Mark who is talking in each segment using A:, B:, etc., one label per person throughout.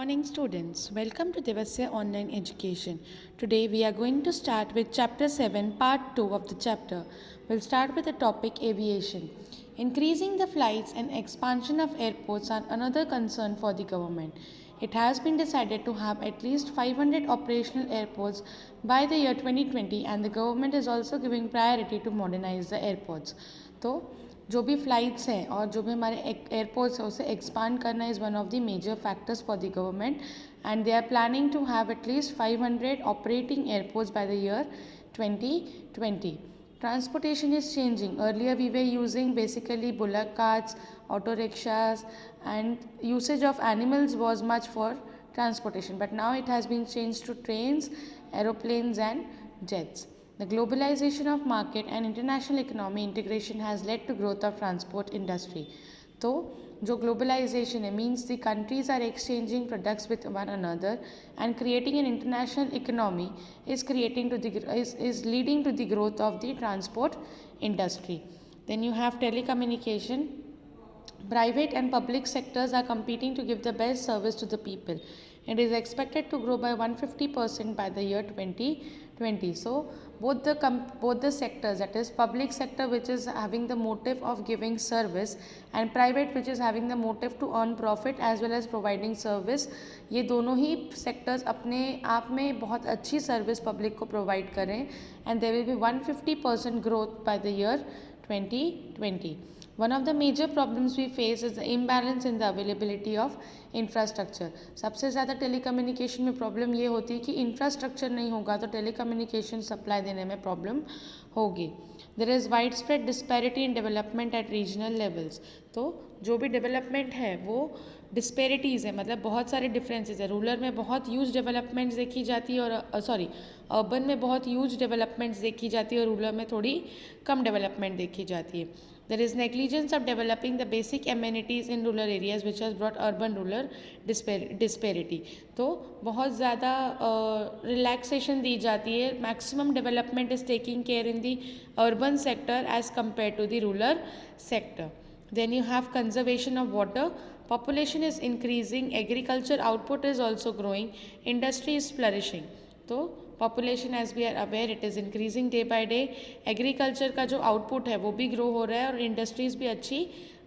A: Morning students, welcome to Devasya Online Education. Today we are going to start with chapter 7 part 2 of the chapter. We'll start with the topic aviation. Increasing the flights and expansion of airports are another concern for the government. It has been decided to have at least 500 operational airports by the year 2020 and the government is also giving priority to modernize the airports. तो जो भी flights हैं और जो भी हमारे airports हैं उसे एक्सपांड करना is one of the major factors for the government and they are planning to have at least 500 operating airports by the year 2020. Transportation is changing. Earlier we were using basically bullock carts, auto rickshaws and usage of animals was much for transportation, but now it has been changed to trains, aeroplanes and jets. The globalization of market and international economy integration has led to growth of transport industry. तो जो globalization है means the countries are exchanging products with one another and creating an international economy is leading to the growth of the transport industry. Then you have telecommunication. Private and public sectors are competing to give the best service to the people. It is expected to grow by 150% by the year 2020. So both the sectors, that is public sector which is having the motive of giving service and private which is having the motive to earn profit as well as providing service, ये दोनों ही sectors अपने आप में बहुत अच्छी service public को provide करें and there will be 150% growth by the year 2020. One of the major problems we face is the imbalance in the availability of infrastructure. सबसे ज़्यादा टेलीकम्युनिकेशन में प्रॉब्लम ये होती है कि इंफ्रास्ट्रक्चर नहीं होगा तो टेलीकम्युनिकेशन सप्लाई देने में प्रॉब्लम होगी. There is wide spread disparity in development at regional levels. तो जो भी डेवलपमेंट है वो डिस्पैरिटीज़ है, मतलब बहुत सारे डिफरेंसेस है. रूरल में बहुत ह्यूज डेवलपमेंट्स देखी जाती है और अर्बन में बहुत ह्यूज डेवलपमेंट्स देखी जाती है और रूरल में थोड़ी कम डेवलपमेंट देखी जाती है. There is negligence of developing the basic amenities in rural areas which has brought urban-rural disparity. तो बहुत ज़्यादा relaxation दी जाती है. Maximum development is taking care in the urban sector as compared to the rural sector. Then you have conservation of water. Population is increasing. Agriculture output is also growing. Industry is flourishing. तो population as we are aware it is increasing day by day. Agriculture का जो output है वो भी grow हो रहा है और इंडस्ट्रीज़ भी अच्छी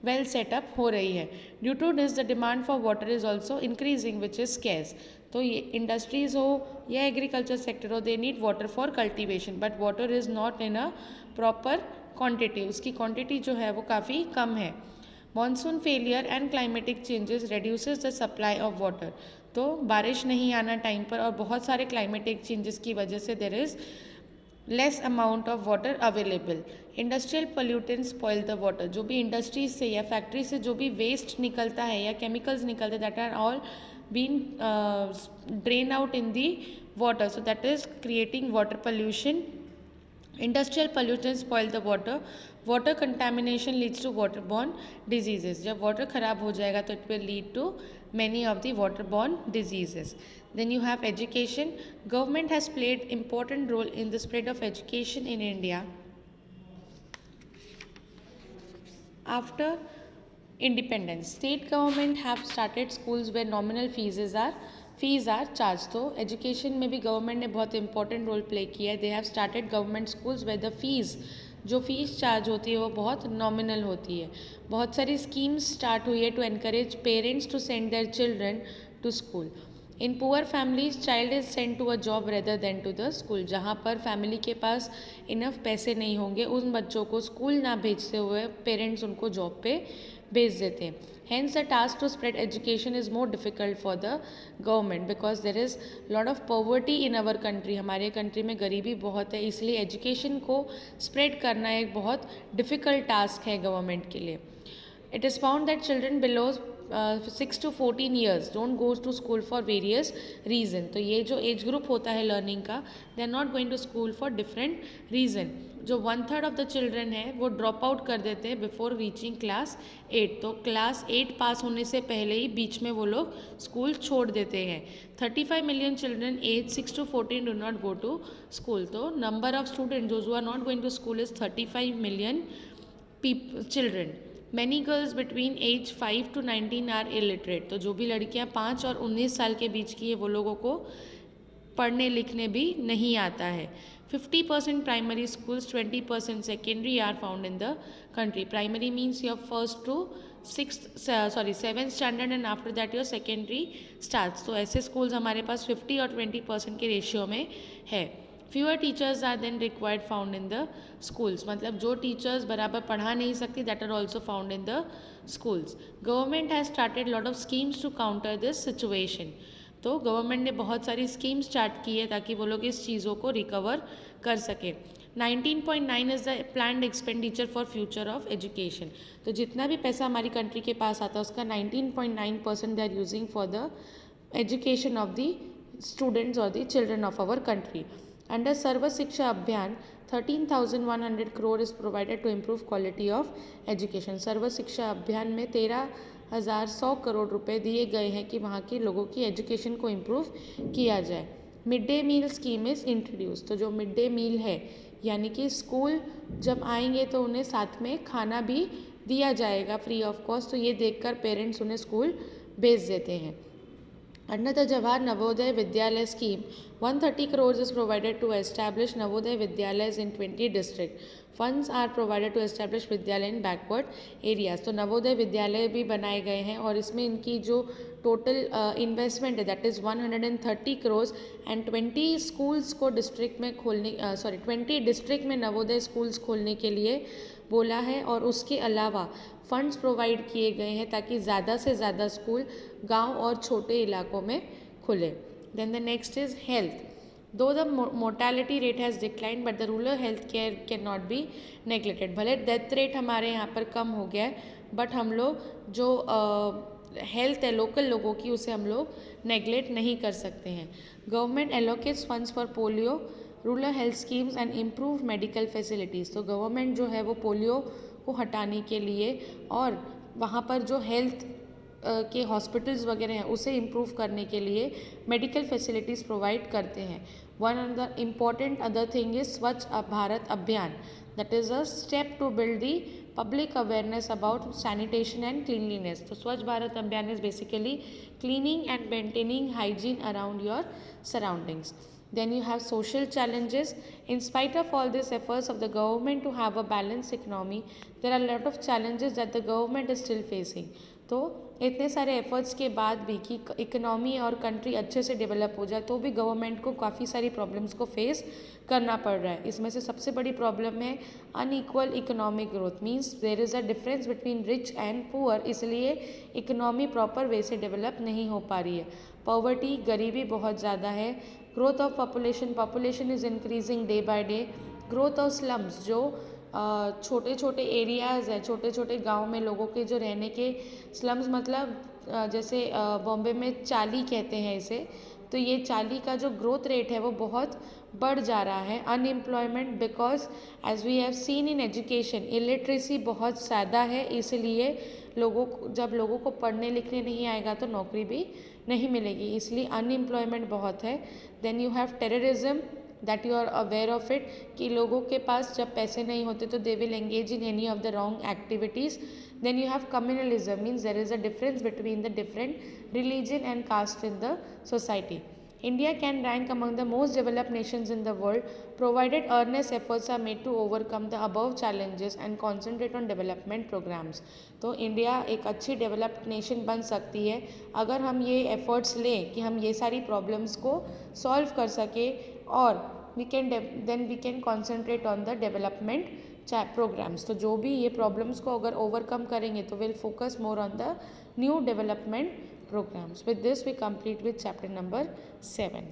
A: वेल सेटअप हो रही है. Due to this the demand for water is also increasing which is scarce. तो ये इंडस्ट्रीज़ हो या एग्रीकल्चर सेक्टर हो, they need water for cultivation but water is not in a proper quantity. उसकी quantity जो है वो काफ़ी कम है. Monsoon failure and climatic changes reduces the supply of water. तो बारिश नहीं आना टाइम पर और बहुत सारे क्लाइमेटिक चेंजेस की वजह से there is less amount of water available. Industrial pollutants spoil the water. जो भी इंडस्ट्रीज से या फैक्ट्री से जो भी वेस्ट निकलता है या केमिकल्स निकलते हैं that are all been drain out in the water, so that is creating water pollution. Industrial pollutants spoil the water. Water contamination leads to waterborne diseases. जब वाटर खराब हो जाएगा तो it will lead to many of the waterborne diseases. Then you have education. Government has played important role in the spread of education in India. After independence, state government have started schools where nominal fees are charged. तो education में भी government ने बहुत important role play किया है. They have started government schools where the fees, जो fees charge होती है वो बहुत नॉमिनल होती है. बहुत सारी स्कीम्स स्टार्ट हुई है to encourage parents to send their children to school. In poor families child is send to a job rather than to the school. जहाँ पर फैमिली के पास इनफ पैसे नहीं होंगे उन बच्चों को स्कूल ना भेजते हुए पेरेंट्स उनको जॉब पे भेज देते हैं. Hence the task to spread education is more difficult for the government because there is lot of poverty in our country. हमारे कंट्री में गरीबी बहुत है, इसलिए एजुकेशन को स्प्रेड करना एक बहुत डिफ़िकल्ट टास्क है गवर्नमेंट के लिए. It is found that children below 6 to 14 years don't go to school for various reason. तो ये जो एज ग्रुप होता है लर्निंग का, they are not going to school for different reason. जो 1/3 ऑफ द चिल्ड्रन है वो ड्रॉप आउट कर देते हैं बिफोर रीचिंग क्लास 8. तो क्लास 8 पास होने से पहले ही बीच में वो लोग स्कूल छोड़ देते हैं. 35 million children aged 6 to 14 do not go to school. तो number of student those who are not going to school is 35 million children. Many girls between age 5 to 19 are illiterate. तो जो भी लड़कियां 5 और 19 साल के बीच की है वो लोगों को पढ़ने लिखने भी नहीं आता है। 50% primary schools, 20% secondary are found in the country. Primary means your first to seventh standard and after that your secondary starts. तो ऐसे schools हमारे पास 50 और 20% के रेशियो में है. Fewer teachers are then required found in the schools. मतलब जो teachers बराबर पढ़ा नहीं सकती that are also found in the schools. Government has started lot of schemes to counter this situation. तो गवर्नमेंट ने बहुत सारी स्कीम स्टार्ट की है ताकि वो लोग इस चीज़ों को रिकवर कर सकें. 19.9 is the planned expenditure for future of education. तो जितना भी पैसा हमारी कंट्री के पास आता है उसका 19.9% they are using for the education of the students और the children of our country. Under Sarva Shiksha Abhiyan 13,100 crore is provided to improve quality of education. Sarva Shiksha Abhiyan में 13,100 करोड़ रुपए दिए गए हैं कि वहाँ के लोगों की एजुकेशन को इम्प्रूव किया जाए. Mid day meal scheme is introduce. तो जो मिड डे मील है यानी कि स्कूल जब आएंगे तो उन्हें साथ में खाना भी दिया जाएगा फ्री ऑफ कॉस्ट. तो ये देखकर पेरेंट्स उन्हें स्कूल भेज देते हैं. Under the Jawahar Navodaya Vidyalaya scheme, 130 crores is provided to establish Navodaya Vidyalayas in 20 districts. Funds are provided to establish Vidyalaya in backward areas. तो नवोदय विद्यालय भी बनाए गए हैं और इसमें इनकी जो टोटल इन्वेस्टमेंट है that is 130 crores and 20 schools को डिस्ट्रिक्ट में 20 डिस्ट्रिक्ट में नवोदय स्कूल्स खोलने के लिए बोला है. और उसके अलावा फंड्स प्रोवाइड किए गए हैं ताकि ज़्यादा से ज़्यादा स्कूल गांव और छोटे इलाकों में खुले. Then the next is health. Though the mortality rate has decline but the rural health care can not be neglected. भले डेथ रेट हमारे यहाँ पर कम हो गया है बट हम लोग जो हेल्थ है लोकल लोगों की उसे हम लोग नेग्लेक्ट नहीं कर सकते हैं. Government allocates funds for polio rural health schemes and improve medical facilities. तो गवर्नमेंट जो है वो पोलियो को हटाने के लिए और वहाँ पर जो हेल्थ के हॉस्पिटल्स वगैरह हैं उसे इम्प्रूव करने के लिए मेडिकल फैसिलिटीज़ प्रोवाइड करते हैं. One of the important other thing is Swachh Bharat Abhiyan. That is a step to build the public awareness about sanitation and cleanliness. तो Swachh Bharat Abhiyan is basically cleaning and maintaining hygiene around your surroundings. Then you have social challenges. In spite of all these efforts of the government to have a balanced economy, there are a lot of challenges that the government is still facing. तो इतने सारे efforts के बाद भी कि economy और country अच्छे से डेवलप हो जाए तो भी गवर्नमेंट को काफ़ी सारी प्रॉब्लम्स को फेस करना पड़ रहा है. इसमें से सबसे बड़ी प्रॉब्लम है unequal economic growth. Means there is a difference between rich and poor. इसलिए इकोनॉमी प्रॉपर वे से डेवलप नहीं हो पा रही है. पॉवर्टी गरीबी बहुत ज़्यादा है. Growth of population is increasing day by day. Growth of slums जो छोटे छोटे एरियाज़ हैं छोटे छोटे गांव में लोगों के जो रहने के स्लम्स मतलब जैसे बॉम्बे में चाली कहते हैं इसे. तो ये चाली का जो ग्रोथ रेट है वो बहुत बढ़ जा रहा है. Unemployment because as we have seen in education illiteracy बहुत ज़्यादा है. इसलिए जब लोगों को पढ़ने लिखने नहीं आएगा तो नौकरी भी नहीं मिलेगी. इसलिए अनएम्प्लॉयमेंट बहुत है. Then you have terrorism that you are aware of it कि लोगों के पास जब पैसे नहीं होते तो they will engage in any of the wrong activities. Then you have communalism means there is a difference between the different religion and caste in the society. India can rank among the most developed nations in the world provided earnest efforts are made to overcome the above challenges and concentrate on development programs. तो India एक अच्छी developed nation बन सकती है अगर हम ये efforts लें कि हम ये सारी प्रॉब्लम्स को सॉल्व कर सकें और we can concentrate on the development programs. तो जो भी ये प्रॉब्लम्स को अगर ओवरकम करेंगे तो will focus more on the new development programs. With this we complete with chapter number 7.